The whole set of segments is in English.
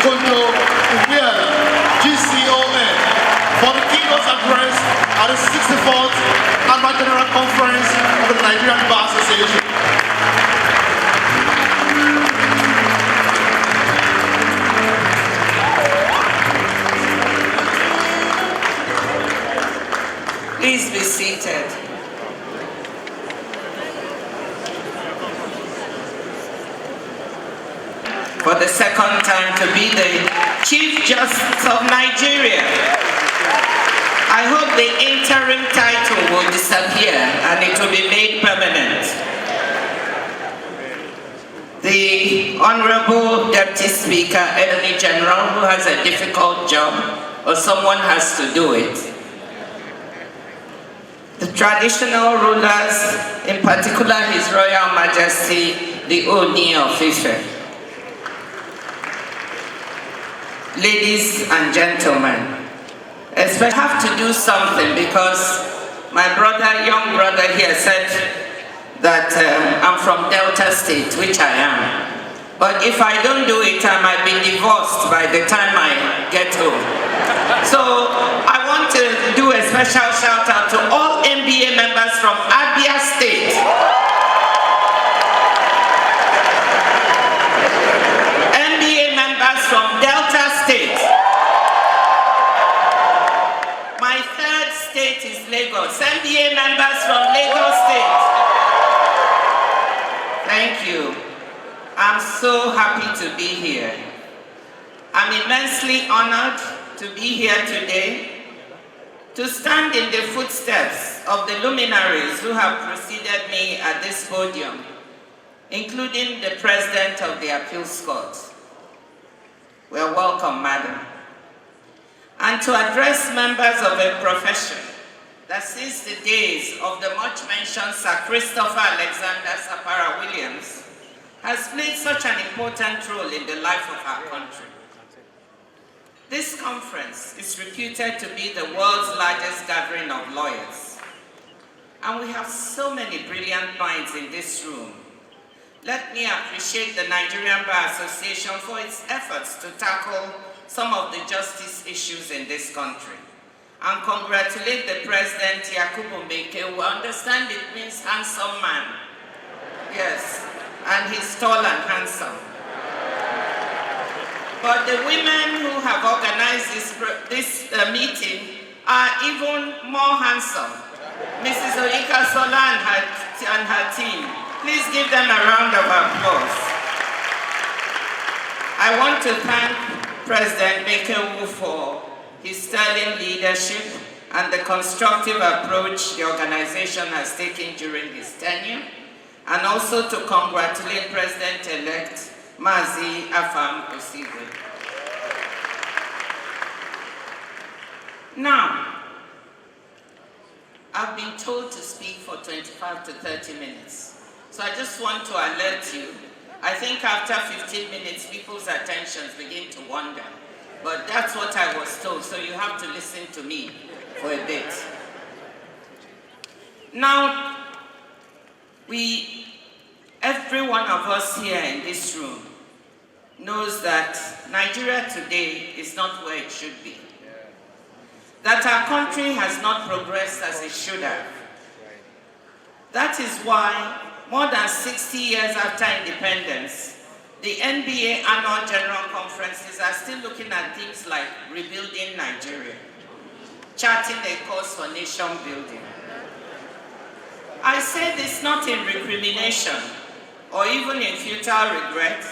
Okonjo-Iweala, GCON, for the keynote address at the 64th Annual General Conference of the Nigerian Bar Association. Please be seated. For the second time to be the Chief Justice of Nigeria. I hope the interim title will disappear and it will be made permanent. The Honorable Deputy Speaker, Attorney General, who has a difficult job, or someone has to do it. The traditional rulers, in particular His Royal Majesty, the Ooni of Ife. Ladies and gentlemen, I have to do something because my brother, young brother here said that I'm from Delta State, which I am. But if I don't do it, I might be divorced by the time I get home. So I want to do a special shout out to all NBA members from Abia State. NBA members from Delta State. My third state is Lagos. NBA members from Lagos State. Thank you. I'm so happy to be here. I'm immensely honored to be here today to stand in the footsteps of the luminaries who have preceded me at this podium, including the President of the Appeals Court. Well, welcome, Madam. And to address members of a profession that since the days of the much-mentioned Sir Christopher Alexander Sapara Williams has played such an important role in the life of our country. This conference is reputed to be the world's largest gathering of lawyers. And we have so many brilliant minds in this room. Let me appreciate the Nigerian Bar Association for its efforts to tackle some of the justice issues in this country. And congratulate the President, Yakubu Meke, who understand it means handsome man. Yes, and he's tall and handsome. But the women who have organized this meeting are even more handsome. Mrs. Oyika Sola and her team. Please give them a round of applause. I want to thank President Mekewu for his sterling leadership and the constructive approach the organization has taken during his tenure, and also to congratulate President-elect Mazi Afam Osigwe. Now, I've been told to speak for 25 to 30 minutes. So I just want to alert you. I think after 15 minutes, people's attentions begin to wander. But that's what I was told, so you have to listen to me for a bit. Now, every one of us here in this room knows that Nigeria today is not where it should be. That our country has not progressed as it should have. That is why, more than 60 years after independence, the NBA Annual General Conferences are still looking at things like rebuilding Nigeria, charting a course for nation building. I say this not in recrimination or even in futile regret,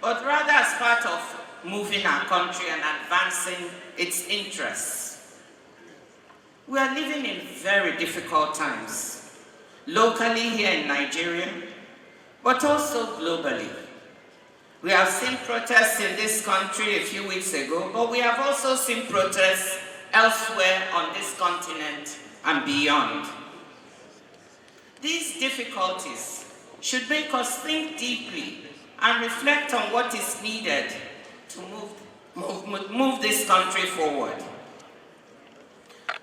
but rather as part of moving our country and advancing its interests. We are living in very difficult times, locally here in Nigeria, but also globally. We have seen protests in this country a few weeks ago, but we have also seen protests elsewhere on this continent and beyond. These difficulties should make us think deeply and reflect on what is needed to move this country forward.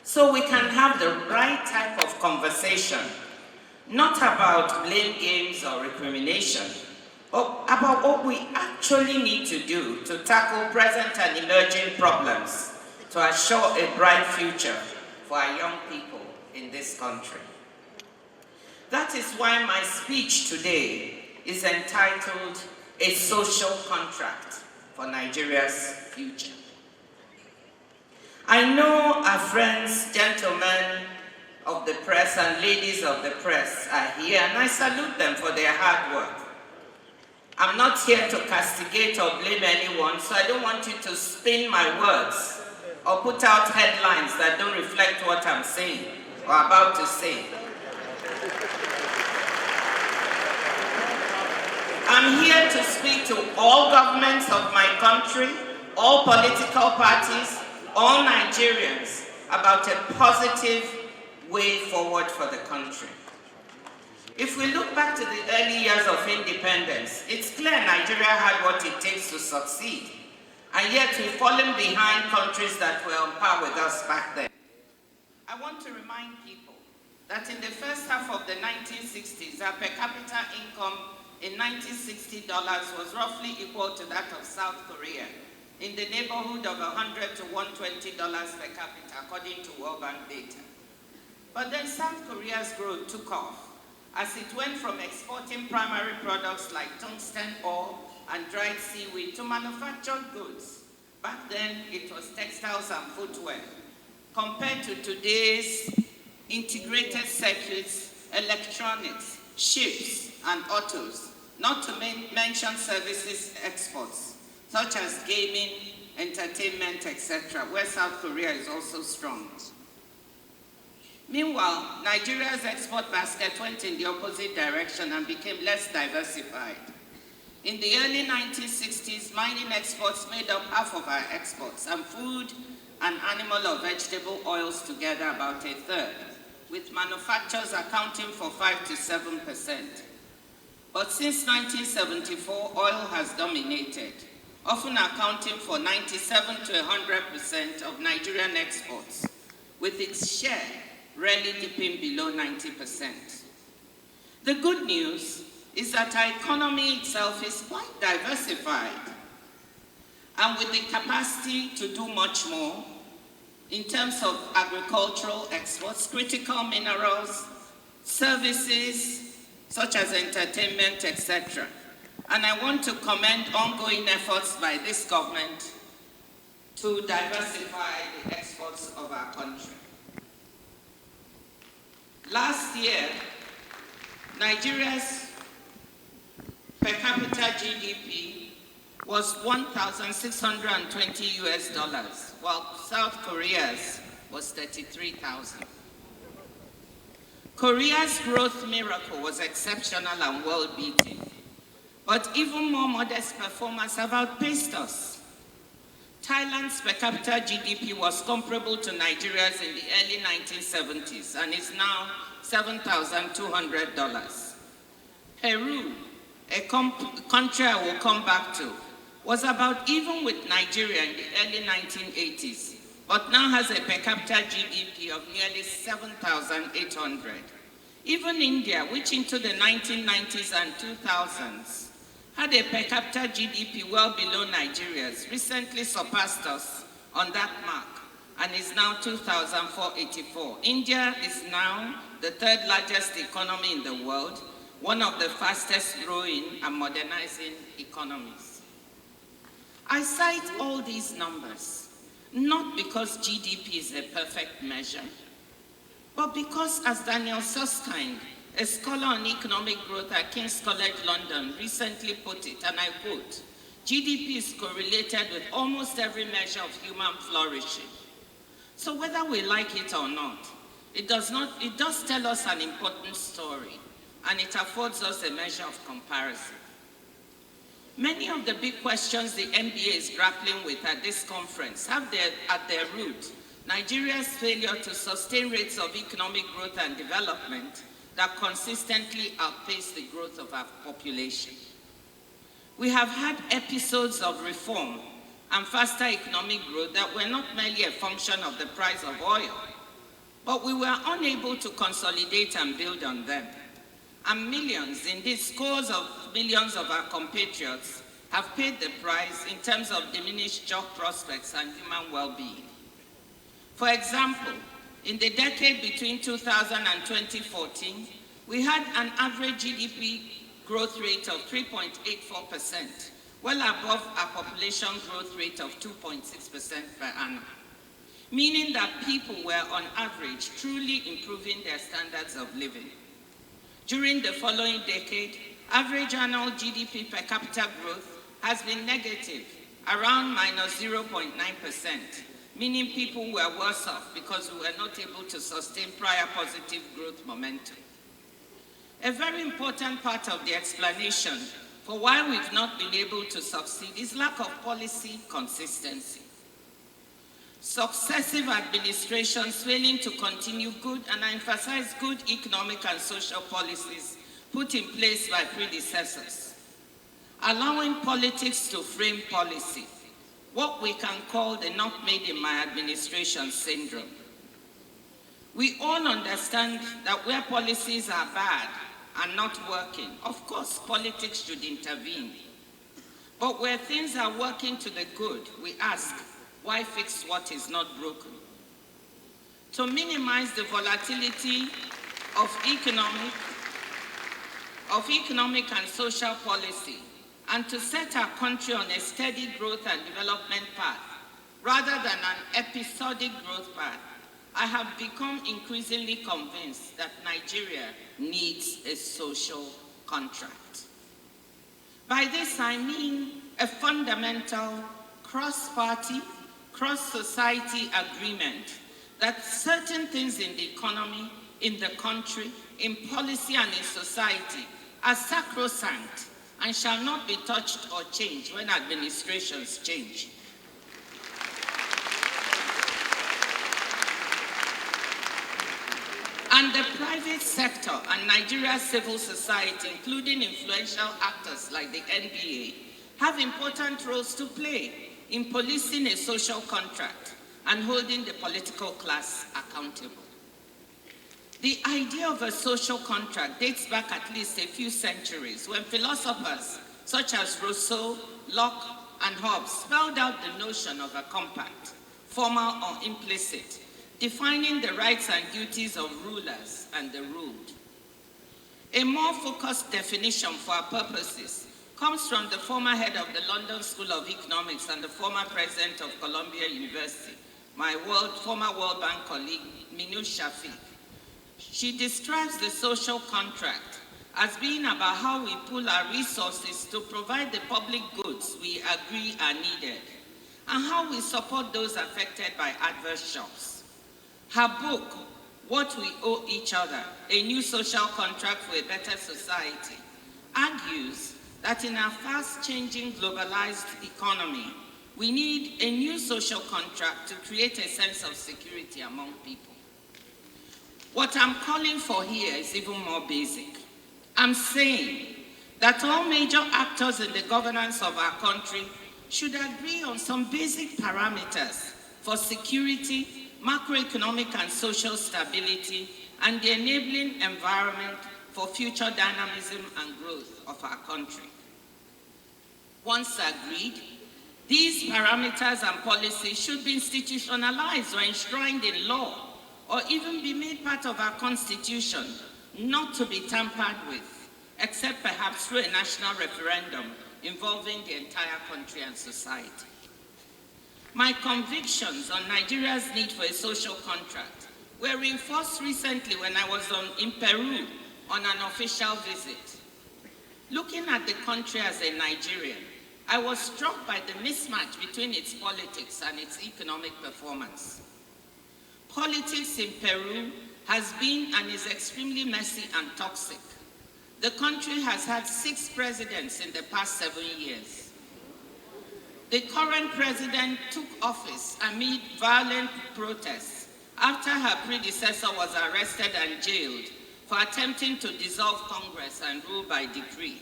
So we can have the right type of conversation, not about blame games or recrimination, about what we actually need to do to tackle present and emerging problems to assure a bright future for our young people in this country. That is why my speech today is entitled A Social Contract for Nigeria's Future. I know our friends, gentlemen of the press and ladies of the press are here, and I salute them for their hard work. I'm not here to castigate or blame anyone, so I don't want you to spin my words or put out headlines that don't reflect what I'm saying or about to say. I'm here to speak to all governments of my country, all political parties, all Nigerians about a positive way forward for the country. If we look back to the early years of independence, it's clear Nigeria had what it takes to succeed, and yet we've fallen behind countries that were on par with us back then. I want to remind people that in the first half of the 1960s, our per capita income in 1960 dollars was roughly equal to that of South Korea, in the neighborhood of $100 to $120 per capita, according to World Bank data. But then South Korea's growth took off as it went from exporting primary products like tungsten ore and dried seaweed to manufactured goods. Back then, it was textiles and footwear. Compared to today's integrated circuits, electronics, ships, and autos, not to mention services exports, such as gaming, entertainment, etc., where South Korea is also strong. Meanwhile, Nigeria's export basket went in the opposite direction and became less diversified. In the early 1960s, mining exports made up half of our exports, and food and animal or vegetable oils together about a third, with manufacturers accounting for 5 to 7%. But since 1974, oil has dominated, often accounting for 97 to 100% of Nigerian exports, with its share rarely dipping below 90%. The good news is that our economy itself is quite diversified, and with the capacity to do much more in terms of agricultural exports, critical minerals, services such as entertainment, etc. And I want to commend ongoing efforts by this government to diversify the exports of our country. Last year, Nigeria's per capita GDP was $1,620 US, while South Korea's was 33,000. Korea's growth miracle was exceptional and world-beating, but even more modest performers have outpaced us. Thailand's per capita GDP was comparable to Nigeria's in the early 1970s and is now $7,200. Peru, a country I will come back to, was about even with Nigeria in the early 1980s, but now has a per capita GDP of nearly 7,800. Even India, which into the 1990s and 2000s had a per capita GDP well below Nigeria's, recently surpassed us on that mark and is now 2,484. India is now the third largest economy in the world, one of the fastest growing and modernizing economies. I cite all these numbers, not because GDP is a perfect measure, but because, as Daniel Susskind, a scholar on economic growth at King's College London, recently put it, and I quote, GDP is correlated with almost every measure of human flourishing. So whether we like it or not, it does tell us an important story, and it affords us a measure of comparison. Many of the big questions the MBA is grappling with at this conference have at their root Nigeria's failure to sustain rates of economic growth and development that consistently outpace the growth of our population. We have had episodes of reform and faster economic growth that were not merely a function of the price of oil, but we were unable to consolidate and build on them. And millions, indeed scores of millions of our compatriots have paid the price in terms of diminished job prospects and human well-being. For example, in the decade between 2000 and 2014, we had an average GDP growth rate of 3.84%, well above our population growth rate of 2.6% per annum, meaning that people were on average truly improving their standards of living. During the following decade, average annual GDP per capita growth has been negative, around minus 0.9%, meaning people were worse off because we were not able to sustain prior positive growth momentum. A very important part of the explanation for why we've not been able to succeed is lack of policy consistency. Successive administrations failing to continue good, and I emphasize good, economic and social policies put in place by predecessors, allowing politics to frame policy, what we can call the not made in my administration syndrome. We all understand that where policies are bad and not working, of course, politics should intervene. But where things are working to the good, we ask, why fix what is not broken? To minimize the volatility of economic and social policy, and to set our country on a steady growth and development path, rather than an episodic growth path, I have become increasingly convinced that Nigeria needs a social contract. By this I mean a fundamental cross-party, cross-society agreement that certain things in the economy, in the country, in policy and in society are sacrosanct and shall not be touched or changed when administrations change. And the private sector and Nigeria's civil society, including influential actors like the NBA, have important roles to play in policing a social contract and holding the political class accountable. The idea of a social contract dates back at least a few centuries when philosophers such as Rousseau, Locke, and Hobbes spelled out the notion of a compact, formal or implicit, defining the rights and duties of rulers and the ruled. A more focused definition for our purposes comes from the former head of the London School of Economics and the former president of Columbia University, my former World Bank colleague, Minu Shafiq. She describes the social contract as being about how we pool our resources to provide the public goods we agree are needed, and how we support those affected by adverse shocks. Her book, What We Owe Each Other, A New Social Contract for a Better Society, argues that in our fast-changing globalized economy, we need a new social contract to create a sense of security among people. What I'm calling for here is even more basic. I'm saying that all major actors in the governance of our country should agree on some basic parameters for security, macroeconomic and social stability, and the enabling environment for future dynamism and growth of our country. Once agreed, these parameters and policies should be institutionalized or enshrined in law, or even be made part of our constitution, not to be tampered with, except perhaps through a national referendum involving the entire country and society. My convictions on Nigeria's need for a social contract were reinforced recently when I was in Peru on an official visit. Looking at the country as a Nigerian, I was struck by the mismatch between its politics and its economic performance. Politics in Peru has been and is extremely messy and toxic. The country has had 6 presidents in the past 7 years. The current president took office amid violent protests after her predecessor was arrested and jailed for attempting to dissolve Congress and rule by decree.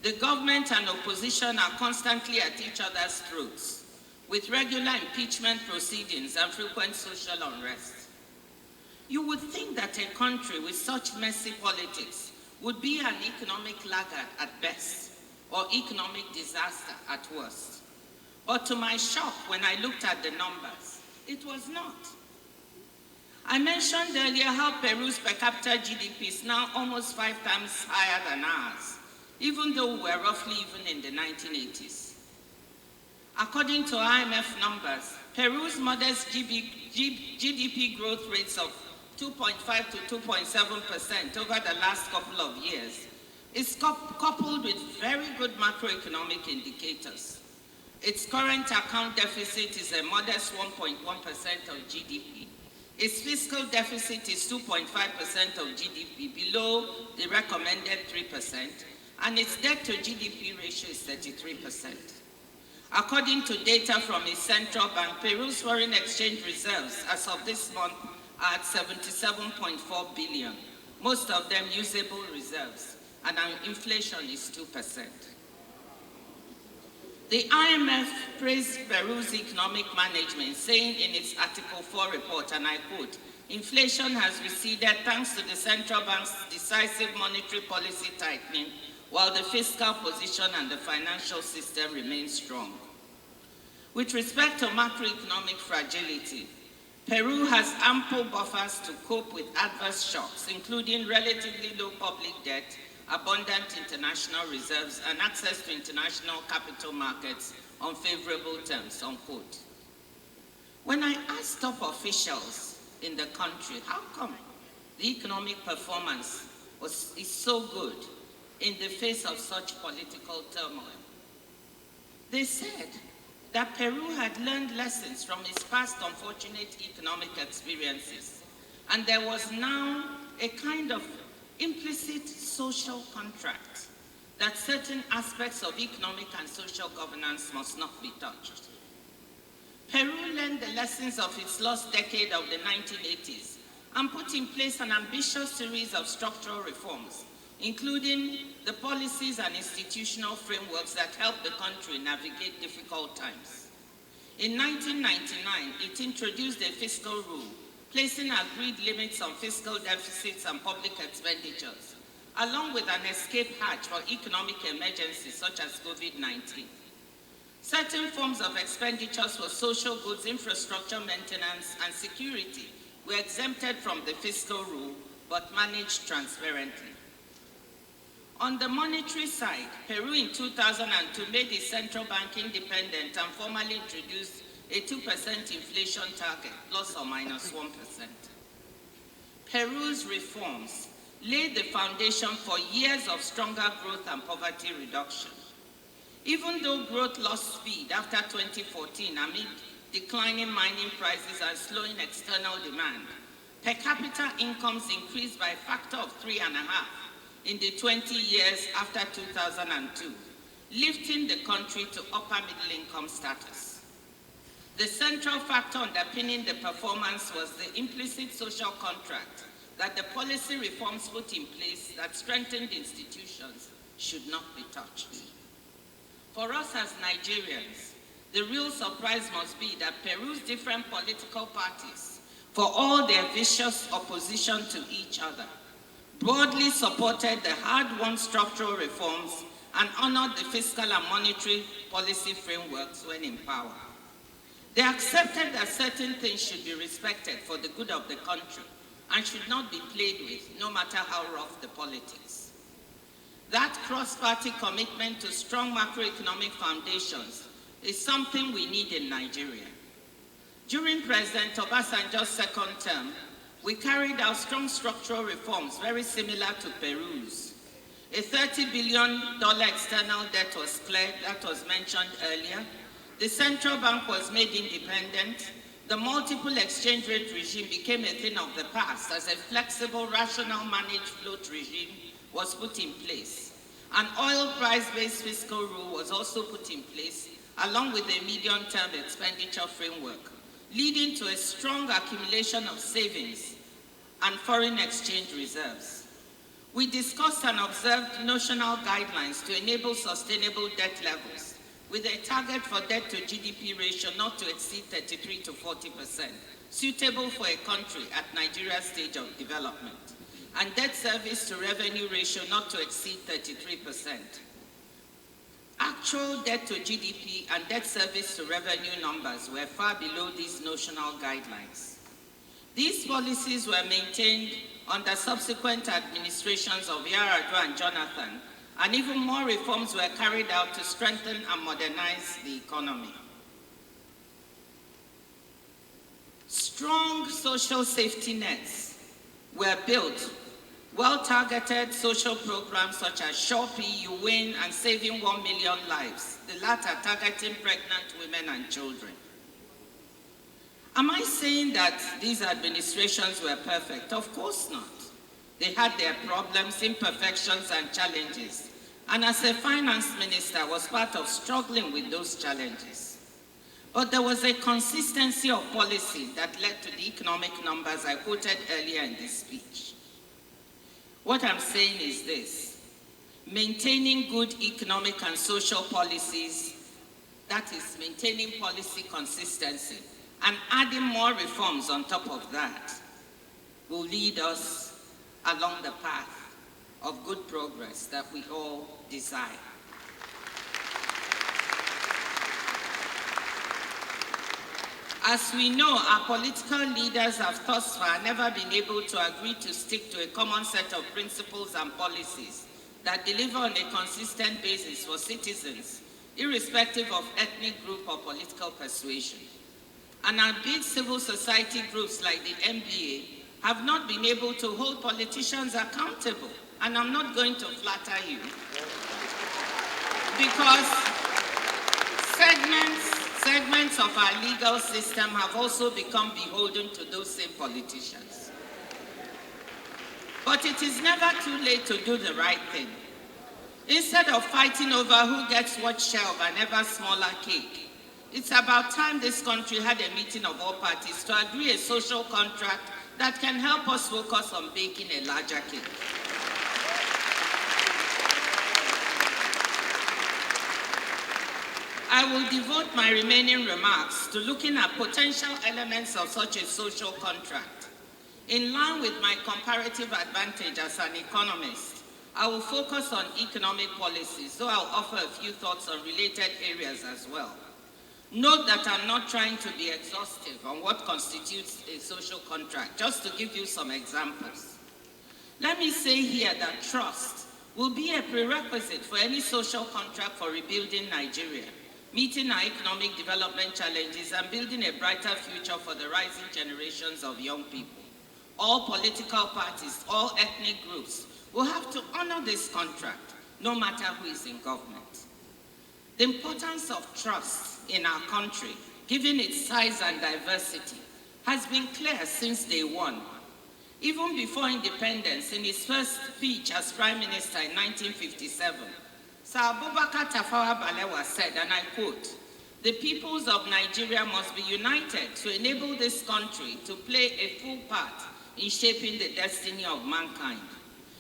The government and opposition are constantly at each other's throats, with regular impeachment proceedings and frequent social unrest. You would think that a country with such messy politics would be an economic laggard at best, or economic disaster at worst. But to my shock, when I looked at the numbers, it was not. I mentioned earlier how Peru's per capita GDP is now almost 5 times higher than ours, even though we were roughly even in the 1980s. According to IMF numbers, Peru's modest GDP growth rates of 2.5 to 2.7% over the last couple of years is coupled with very good macroeconomic indicators. Its current account deficit is a modest 1.1% of GDP. Its fiscal deficit is 2.5% of GDP, below the recommended 3%, and its debt to GDP ratio is 33%. According to data from its central bank, Peru's foreign exchange reserves as of this month are at 77.4 billion, most of them usable reserves, and our inflation is 2%. The IMF praised Peru's economic management, saying in its Article 4 report, and I quote, "Inflation has receded thanks to the central bank's decisive monetary policy tightening, while the fiscal position and the financial system remain strong." With respect to macroeconomic fragility, Peru has ample buffers to cope with adverse shocks, including relatively low public debt, abundant international reserves, and access to international capital markets on favorable terms, unquote. When I asked top officials in the country, how come the economic performance is so good in the face of such political turmoil, they said that Peru had learned lessons from its past unfortunate economic experiences, and there was now a kind of implicit social contract that certain aspects of economic and social governance must not be touched. Peru learned the lessons of its lost decade of the 1980s and put in place an ambitious series of structural reforms, including the policies and institutional frameworks that help the country navigate difficult times. In 1999, it introduced a fiscal rule, placing agreed limits on fiscal deficits and public expenditures, along with an escape hatch for economic emergencies such as COVID-19. Certain forms of expenditures for social goods, infrastructure maintenance, and security were exempted from the fiscal rule, but managed transparently. On the monetary side, Peru in 2002 made its central bank independent and formally introduced a 2% inflation target, plus or minus 1%. Peru's reforms laid the foundation for years of stronger growth and poverty reduction. Even though growth lost speed after 2014 amid declining mining prices and slowing external demand, per capita incomes increased by a factor of 3.5 in the 20 years after 2002, lifting the country to upper middle income status. The central factor underpinning the performance was the implicit social contract that the policy reforms put in place that strengthened institutions should not be touched. For us as Nigerians, the real surprise must be that Peru's different political parties, for all their vicious opposition to each other, broadly supported the hard-won structural reforms and honored the fiscal and monetary policy frameworks when in power. They accepted that certain things should be respected for the good of the country and should not be played with, no matter how rough the politics. That cross-party commitment to strong macroeconomic foundations is something we need in Nigeria. During President Obasanjo's second term, we carried out strong structural reforms very similar to Peru's. A $30 billion external debt was cleared, that was mentioned earlier. The central bank was made independent. The multiple exchange rate regime became a thing of the past as a flexible, rational, managed float regime was put in place. An oil price-based fiscal rule was also put in place, along with a medium-term expenditure framework, leading to a strong accumulation of savings and foreign exchange reserves. We discussed and observed notional guidelines to enable sustainable debt levels, with a target for debt to GDP ratio not to exceed 33 to 40%, suitable for a country at Nigeria's stage of development. and debt service to revenue ratio not to exceed 33%. Actual debt to GDP and debt service to revenue numbers were far below these notional guidelines. These policies were maintained under subsequent administrations of Yar'Adua and Jonathan, and even more reforms were carried out to strengthen and modernize the economy. Strong social safety nets were built. Well-targeted social programs such as Shopee, You Win, and Saving 1 Million Lives, the latter targeting pregnant women and children. Am I saying that these administrations were perfect? Of course not. They had their problems, imperfections, and challenges. And as a finance minister, I was part of struggling with those challenges. But there was a consistency of policy that led to the economic numbers I quoted earlier in this speech. What I'm saying is this: maintaining good economic and social policies, that is, maintaining policy consistency, and adding more reforms on top of that, will lead us along the path of good progress that we all desire. As we know, our political leaders have thus far never been able to agree to stick to a common set of principles and policies that deliver on a consistent basis for citizens, irrespective of ethnic group or political persuasion. And our big civil society groups like the NBA have not been able to hold politicians accountable. And I'm not going to flatter you, because segments of our legal system have also become beholden to those same politicians. But it is never too late to do the right thing. Instead of fighting over who gets what share of an ever smaller cake, it's about time this country had a meeting of all parties to agree a social contract that can help us focus on baking a larger cake. I will devote my remaining remarks to looking at potential elements of such a social contract. In line with my comparative advantage as an economist, I will focus on economic policies, so I'll offer a few thoughts on related areas as well. Note that I'm not trying to be exhaustive on what constitutes a social contract, just to give you some examples. Let me say here that trust will be a prerequisite for any social contract for rebuilding Nigeria, meeting our economic development challenges and building a brighter future for the rising generations of young people. All political parties, all ethnic groups will have to honor this contract, no matter who is in government. The importance of trust in our country, given its size and diversity, has been clear since day one. Even before independence, in his first speech as Prime Minister in 1957, Sir Abubakar Tafawa Balewa said, and I quote, "The peoples of Nigeria must be united to enable this country to play a full part in shaping the destiny of mankind.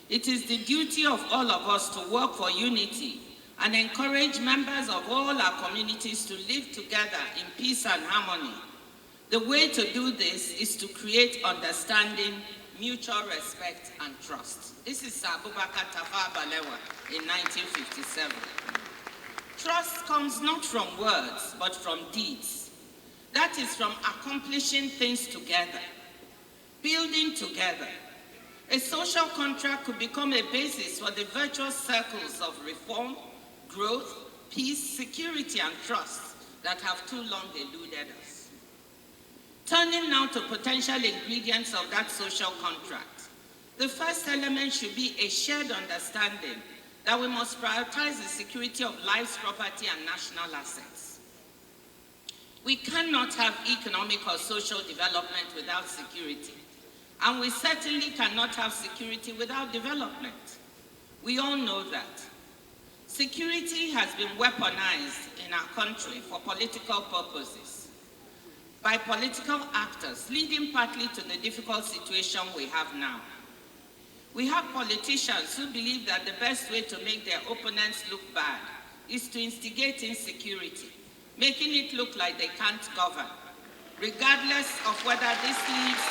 It is the duty of all of us to work for unity and encourage members of all our communities to live together in peace and harmony. The way to do this is to create understanding, mutual respect, and trust." This is Sir Abubakar Tafawa Balewa in 1957. Trust comes not from words, but from deeds. That is, from accomplishing things together, building together. A social contract could become a basis for the virtuous circles of reform, growth, peace, security, and trust that have too long eluded us. Turning now to potential ingredients of that social contract. The first element should be a shared understanding that we must prioritize the security of lives, property, and national assets. We cannot have economic or social development without security, and we certainly cannot have security without development. We all know that. Security has been weaponized in our country for political purposes by political actors, leading partly to the difficult situation we have now. We have politicians who believe that the best way to make their opponents look bad is to instigate insecurity, making it look like they can't govern, regardless of whether this leads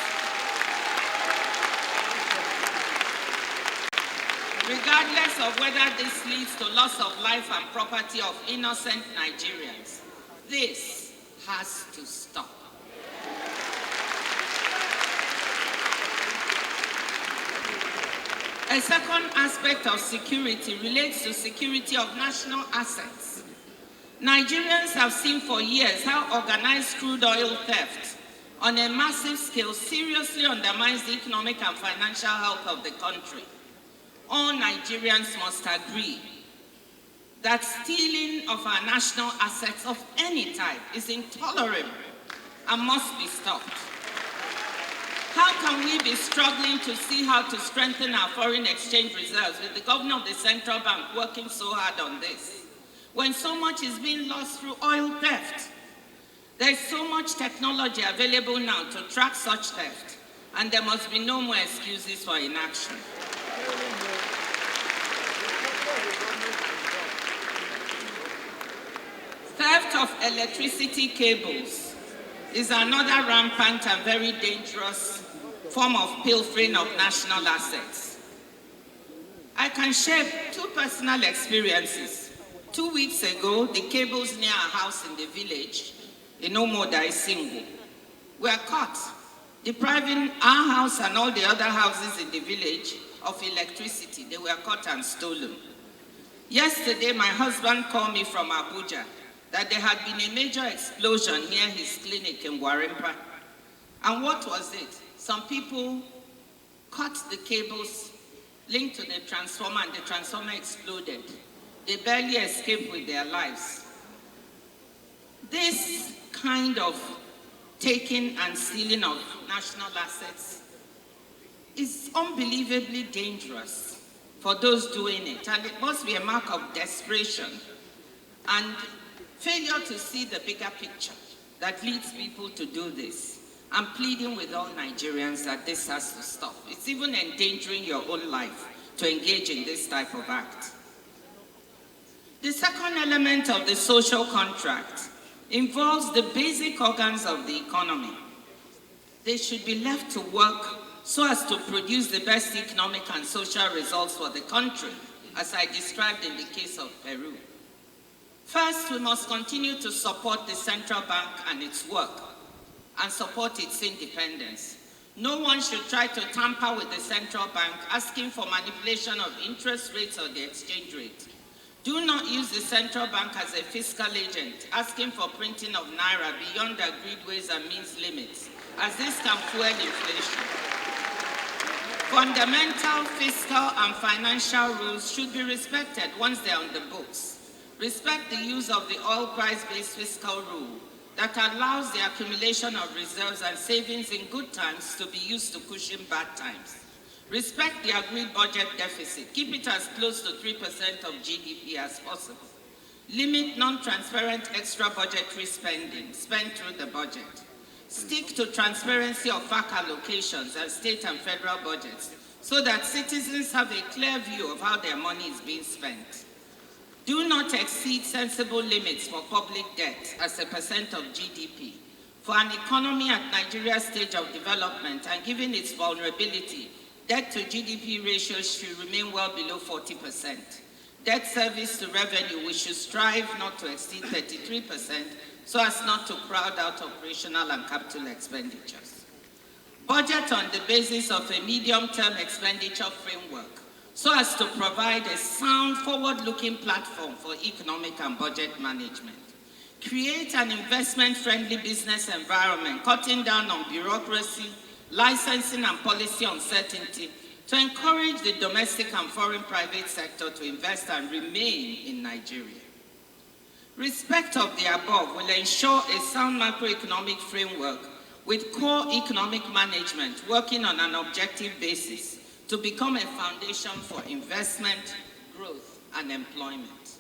regardless of whether this leads to loss of life and property of innocent Nigerians. This has to stop. A second aspect of security relates to security of national assets. Nigerians have seen for years how organized crude oil theft on a massive scale seriously undermines the economic and financial health of the country. All Nigerians must agree that stealing of our national assets of any type is intolerable and must be stopped. How can we be struggling to see how to strengthen our foreign exchange reserves with the governor of the central bank working so hard on this, when so much is being lost through oil theft? There is so much technology available now to track such theft, and there must be no more excuses for inaction. Theft of electricity cables is another rampant and very dangerous form of pilfering of national assets. I can share two personal experiences. 2 weeks ago, the cables near our house in the village, in Omoda Isingu, were cut, depriving our house and all the other houses in the village of electricity. They were cut and stolen. Yesterday, my husband called me from Abuja that there had been a major explosion near his clinic in Gwarimpa. And what was it? Some people cut the cables linked to the transformer, and the transformer exploded. They barely escaped with their lives. This kind of taking and stealing of national assets is unbelievably dangerous for those doing it, and it must be a mark of desperation and failure to see the bigger picture that leads people to do this. I'm pleading with all Nigerians that this has to stop. It's even endangering your own life to engage in this type of act. The second element of the social contract involves the basic organs of the economy. They should be left to work so as to produce the best economic and social results for the country, as I described in the case of Peru. First, we must continue to support the central bank and its work and support its independence. No one should try to tamper with the central bank, asking for manipulation of interest rates or the exchange rate. Do not use the central bank as a fiscal agent, asking for printing of naira beyond agreed ways and means limits, as this can fuel inflation. Fundamental fiscal and financial rules should be respected once they're on the books. Respect the use of the oil price-based fiscal rule that allows the accumulation of reserves and savings in good times to be used to cushion bad times. Respect the agreed budget deficit. Keep it as close to 3% of GDP as possible. Limit non-transparent extra budgetary spending. Spend through the budget. Stick to transparency of FAC allocations and state and federal budgets so that citizens have a clear view of how their money is being spent. Do not exceed sensible limits for public debt as a percent of GDP. For an economy at Nigeria's stage of development and given its vulnerability, debt to GDP ratios should remain well below 40%. Debt service to revenue, we should strive not to exceed 33% so as not to crowd out operational and capital expenditures. Budget on the basis of a medium-term expenditure framework so as to provide a sound, forward-looking platform for economic and budget management. Create an investment-friendly business environment, cutting down on bureaucracy, licensing and policy uncertainty to encourage the domestic and foreign private sector to invest and remain in Nigeria. Respect of the above will ensure a sound macroeconomic framework with core economic management working on an objective basis to become a foundation for investment, growth, and employment.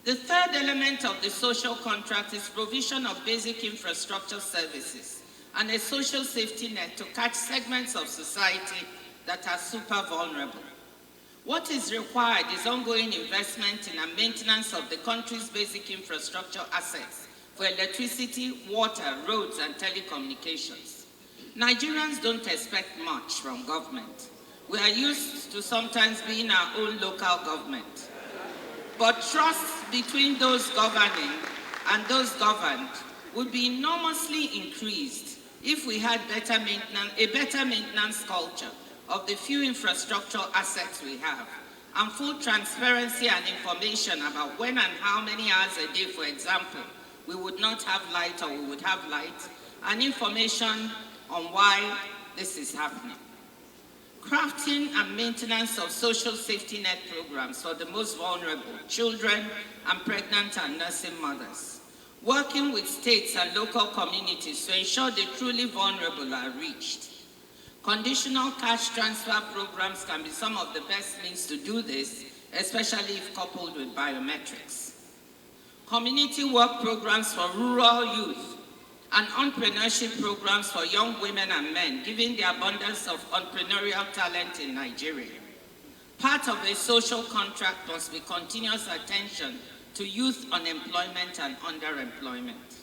The third element of the social contract is provision of basic infrastructure services and a social safety net to catch segments of society that are super vulnerable. What is required is ongoing investment in and maintenance of the country's basic infrastructure assets for electricity, water, roads, and telecommunications. Nigerians don't expect much from government, We are used to sometimes being our own local government. But trust between those governing and those governed would be enormously increased if we had a better maintenance culture of the few infrastructural assets we have, and full transparency and information about when and how many hours a day, for example, we would not have light or we would have light, and information on why this is happening. Crafting and maintenance of social safety net programs for the most vulnerable, children and pregnant and nursing mothers. Working with states and local communities to ensure the truly vulnerable are reached. Conditional cash transfer programs can be some of the best means to do this, especially if coupled with biometrics. Community work programs for rural youth and entrepreneurship programs for young women and men, given the abundance of entrepreneurial talent in Nigeria. Part of a social contract must be continuous attention to youth unemployment and underemployment.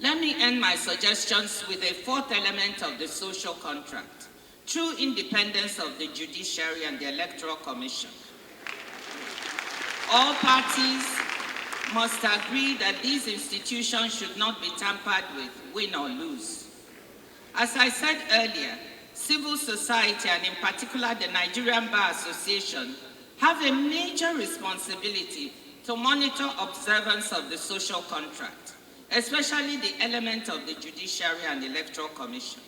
Let me end my suggestions with a fourth element of the social contract: true independence of the judiciary and the Electoral Commission. All parties must agree that these institutions should not be tampered with, win or lose. As I said earlier, civil society, and in particular the Nigerian Bar Association, have a major responsibility to monitor observance of the social contract, especially the element of the judiciary and Electoral Commission.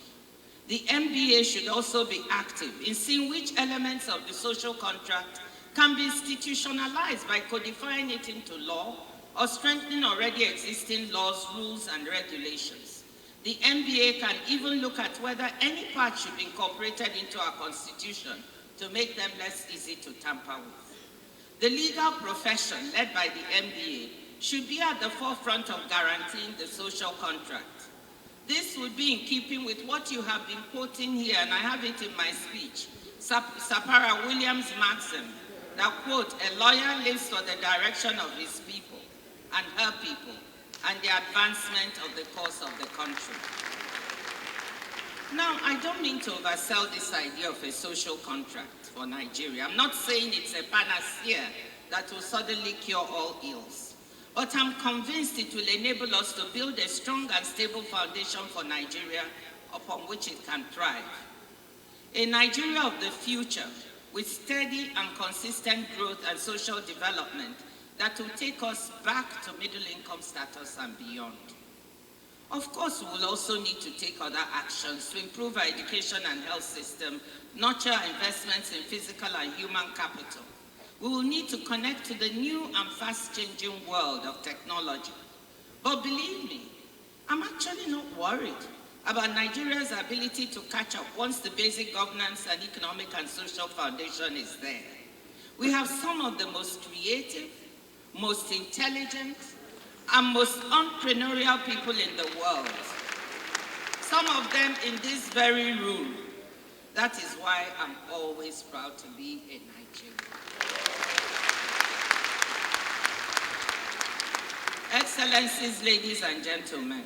The MBA should also be active in seeing which elements of the social contract can be institutionalized by codifying it into law or strengthening already existing laws, rules, and regulations. The MBA can even look at whether any part should be incorporated into our Constitution to make them less easy to tamper with. The legal profession, led by the MBA, should be at the forefront of guaranteeing the social contract. This would be in keeping with what you have been quoting here, and I have it in my speech, Sapara Williams' maxim that, quote, "A lawyer lives for the direction of his people and her people and the advancement of the cause of the country." Now, I don't mean to oversell this idea of a social contract for Nigeria. I'm not saying it's a panacea that will suddenly cure all ills. But I'm convinced it will enable us to build a strong and stable foundation for Nigeria upon which it can thrive. A Nigeria of the future with steady and consistent growth and social development that will take us back to middle-income status and beyond. Of course, we will also need to take other actions to improve our education and health system, nurture investments in physical and human capital. We will need to connect to the new and fast-changing world of technology. But believe me, I'm actually not worried about Nigeria's ability to catch up once the basic governance and economic and social foundation is there. We have some of the most creative, most intelligent, and most entrepreneurial people in the world. Some of them in this very room. That is why I'm always proud to be a Nigerian. Excellencies, ladies and gentlemen,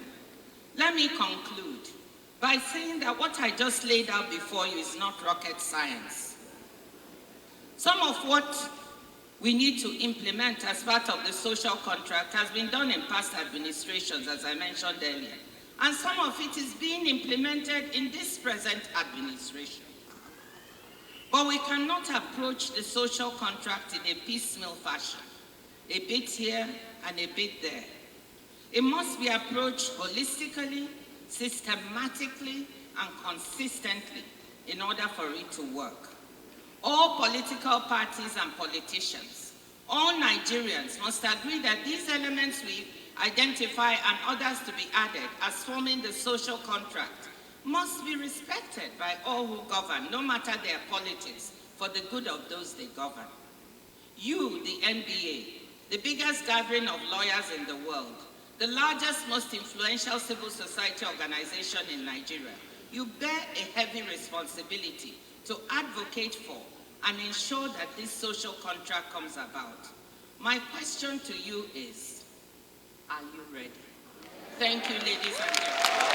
let me conclude by saying that what I just laid out before you is not rocket science. Some of what we need to implement as part of the social contract has been done in past administrations, as I mentioned earlier, and some of it is being implemented in this present administration. But we cannot approach the social contract in a piecemeal fashion, a bit here and a bit there. It must be approached holistically, systematically, and consistently in order for it to work. All political parties and politicians, all Nigerians must agree that these elements we identify and others to be added as forming the social contract must be respected by all who govern, no matter their politics, for the good of those they govern. You, the NBA, the biggest gathering of lawyers in the world, the largest, most influential civil society organization in Nigeria, you bear a heavy responsibility to advocate for and ensure that this social contract comes about. My question to you is, are you ready? Thank you, ladies and gentlemen.